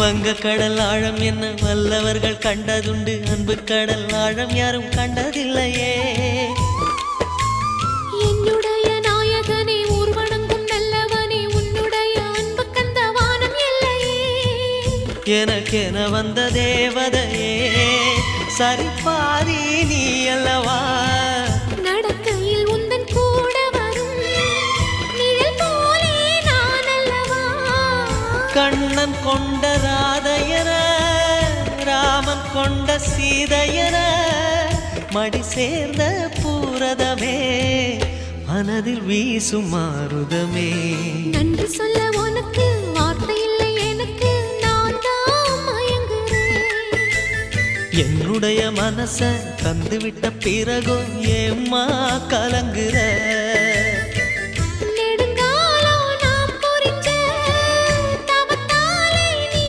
வங்க கடல் ஆழம் என்ன வல்லவர்கள் கண்டதுண்டு, அன்பு கடல் ஆழம் யாரும் கண்டதில்லையே. என்னுடைய நாயகனே ஊர்வணங்கும் நல்லவனே, உன்னுடைய அன்பு கந்த வானம் எல்லையே. எனக்கென வந்த தேவதையே சரிபாதி நீ அல்லவா. நடக்கையில் உந்தன் கூட வரும் நிழல் போலே நான் அல்லவா. கண்ணன் கொண்ட ராதையர ராமன் கொண்ட சீதையர மடி சேர்ந்த பூரதமே மனதில் வீசும் மாருதமே. நன்றி சொல்ல உனக்கு வார்த்தை இல்லை எனக்கு, நான் தான் மயங்குறேன். என்னுடைய மனச தந்துவிட்ட பிறகும் ஏம்மா கலங்குற.